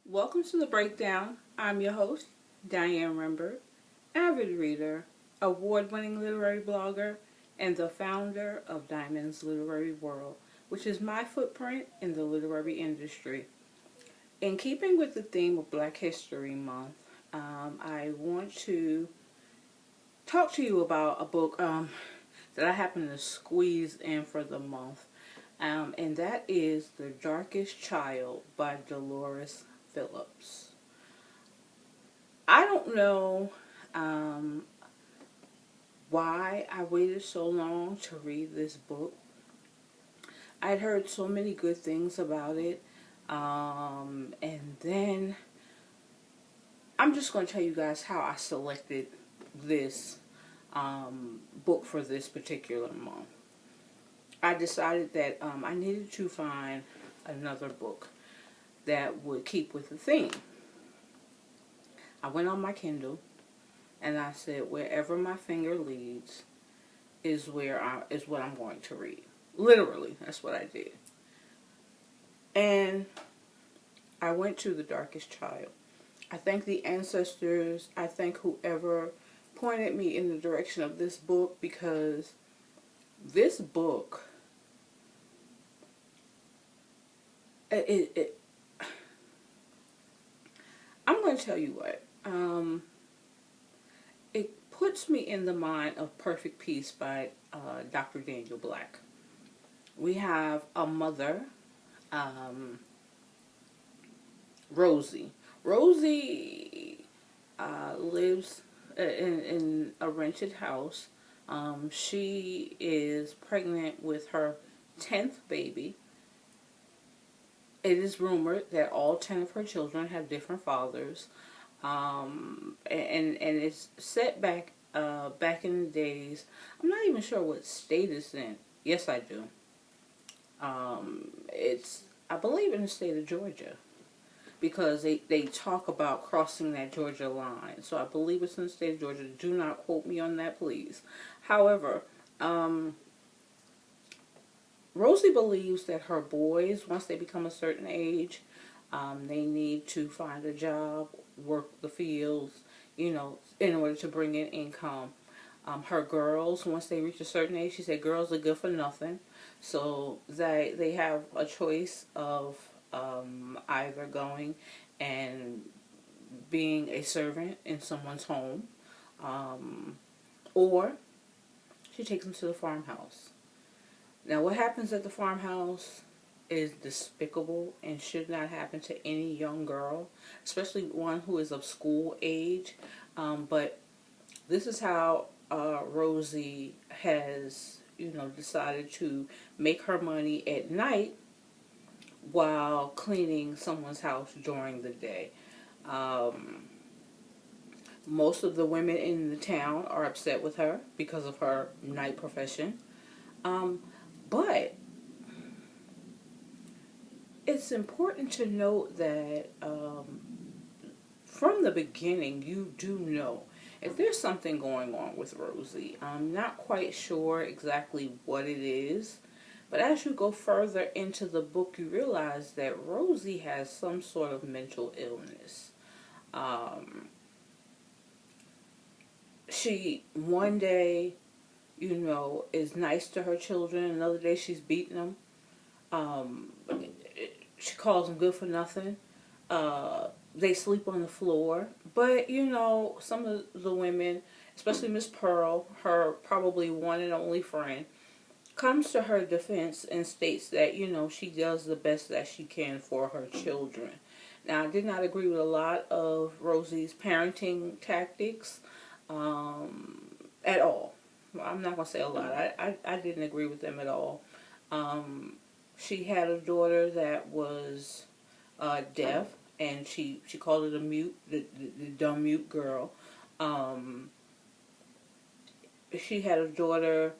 Welcome to the breakdown. I'm your host, Diane Rembert, avid reader, award-winning literary blogger, and the founder of Diamond's Literary World, which is my footprint in the literary industry. In keeping with the theme of Black History Month, I want to talk to you about a book that I happen to squeeze in for the month, and that is The Darkest Child by Delores Phillips. I don't know why I waited so long to read this book. I'd heard so many good things about it, and then I'm just going to tell you guys how I selected this book for this particular month. I decided that I needed to find another book that would keep with the theme. I went on my Kindle and I said, wherever my finger leads is what I'm going to read. Literally, that's what I did. And I went to The Darkest Child. I thank the ancestors. I thank whoever pointed me in the direction of this book, because this book, I'm going to tell you what. It puts me in the mind of Perfect Peace by Dr. Daniel Black. We have a mother, Rosie. Rosie lives in a rented house. She is pregnant with her 10th baby. It is rumored that all 10 of her children have different fathers. And it's set back in the days. I'm not even sure what state it's in. Yes, I do. I believe, in the state of Georgia, because they talk about crossing that Georgia line. So I believe it's in the state of Georgia. Do not quote me on that, please. However, Rosie believes that her boys, once they become a certain age, they need to find a job, work the fields, in order to bring in income. Her girls, once they reach a certain age, she said girls are good for nothing. So they have a choice of either going and being a servant in someone's home, or she takes them to the farmhouse. Now, what happens at the farmhouse is despicable and should not happen to any young girl, especially one who is of school age. But this is how Rosie has, decided to make her money at night while cleaning someone's house during the day. Most of the women in the town are upset with her because of her night profession. But it's important to note that from the beginning, you do know if there's something going on with Rosie. I'm not quite sure exactly what it is, but as you go further into the book, you realize that Rosie has some sort of mental illness. She, one day, is nice to her children. Another day she's beating them. She calls them good for nothing. They sleep on the floor. But, some of the women, especially Miss Pearl, her probably one and only friend, comes to her defense and states that, she does the best that she can for her children. Now, I did not agree with a lot of Rosie's parenting tactics at all. I'm not going to say a lot. I didn't agree with them at all. She had a daughter that was deaf, and she called it a mute, the dumb mute girl. She had a daughter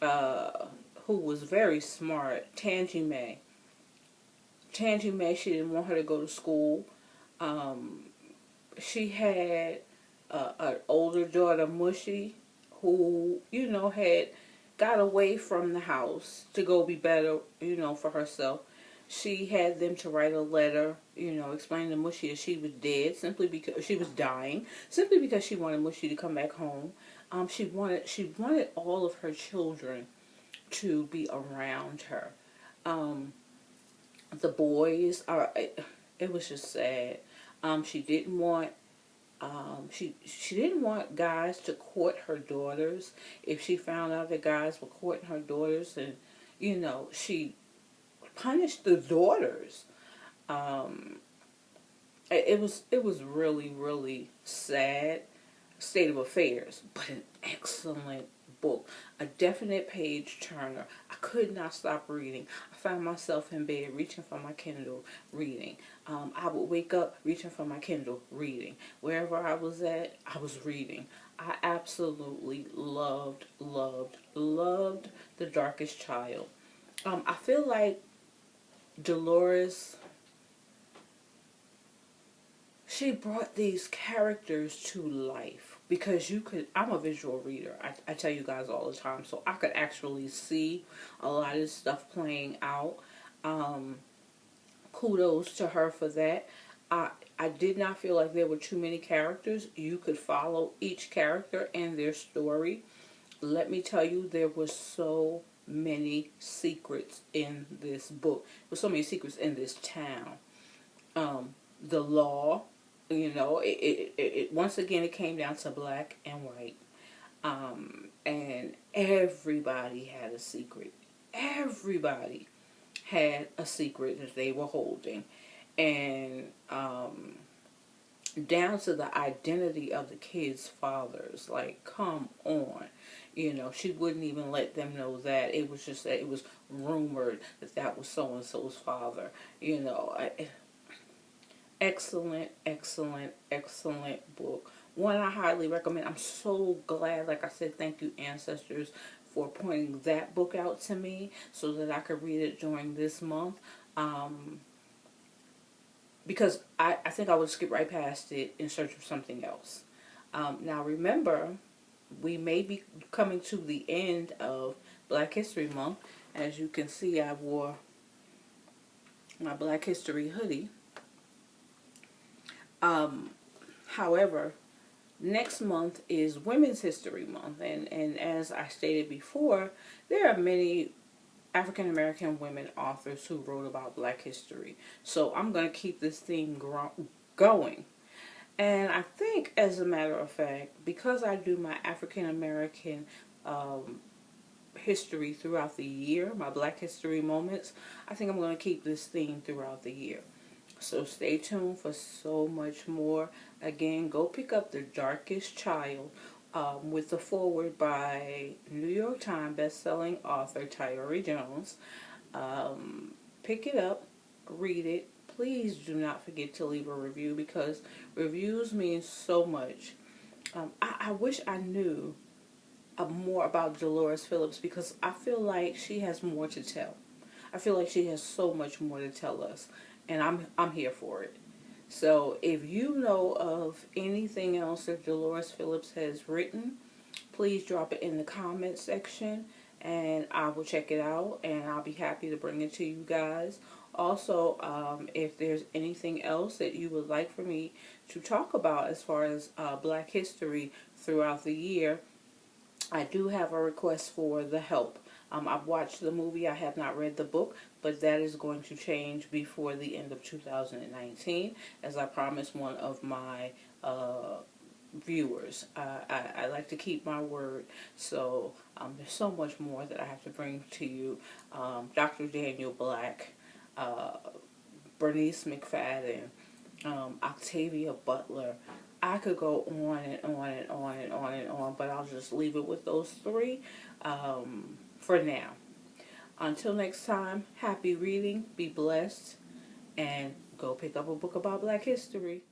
who was very smart, Tangy Mae. Tangy Mae, she didn't want her to go to school. She had an older daughter, Mushy, who, had got away from the house to go be better, for herself. She had them to write a letter, explaining to Mushy that she was dead, simply because she was dying, simply because she wanted Mushy to come back home. She wanted all of her children to be around her. Um, the boys are. It was just sad. She didn't want. She didn't want guys to court her daughters. If she found out that guys were courting her daughters, and she punished the daughters. Um, it was really, really sad state of affairs, but an excellent book, a definite page turner. I could not stop reading. I found myself in bed reaching for my Kindle, reading. I would wake up reaching for my Kindle, reading. Wherever I was at, I was reading. I absolutely loved, loved, loved The Darkest Child. I feel like Delores, she brought these characters to life because I'm a visual reader. I tell you guys all the time, so I could actually see a lot of stuff playing out. Um, Kudos to her for that. I did not feel like there were too many characters. You could follow each character and their story. Let me tell you, there were so many secrets in this book. There were so many secrets in this town. The law, once again, it came down to black and white. And everybody had a secret. Everybody had a secret that they were holding. And down to the identity of the kids' fathers. Like, come on. She wouldn't even let them know that. It was just that it was rumored that that was so-and-so's father. Excellent, excellent, excellent book. One I highly recommend. I'm so glad, like I said, thank you, ancestors, for pointing that book out to me so that I could read it during this month. Because I think I would skip right past it in search of something else. Now remember, we may be coming to the end of Black History Month. As you can see, I wore my Black History hoodie. However, next month is Women's History Month, and as I stated before, there are many African American women authors who wrote about Black history. So I'm going to keep this theme going. And I think, as a matter of fact, because I do my African American history throughout the year, my Black History moments, I think I'm going to keep this theme throughout the year. So stay tuned for so much more. Again, go pick up The Darkest Child with the foreword by New York Times bestselling author Tyree Jones. Pick it up, read it. Please do not forget to leave a review because reviews mean so much. I wish I knew more about Delores Phillips because I feel like she has more to tell. I feel like she has so much more to tell us, and I'm here for it. So if you know of anything else that Delores Phillips has written, please drop it in the comment section and I will check it out and I'll be happy to bring it to you guys. Also, if there's anything else that you would like for me to talk about as far as Black history throughout the year, I do have a request for The Help. I've watched the movie. I have not read the book, but that is going to change before the end of 2019, as I promised one of my viewers. I like to keep my word, so there's so much more that I have to bring to you. Dr. Daniel Black, Bernice McFadden, Octavia Butler. I could go on and on and on and on and on, but I'll just leave it with those three for now. Until next time, happy reading, be blessed, and go pick up a book about Black history.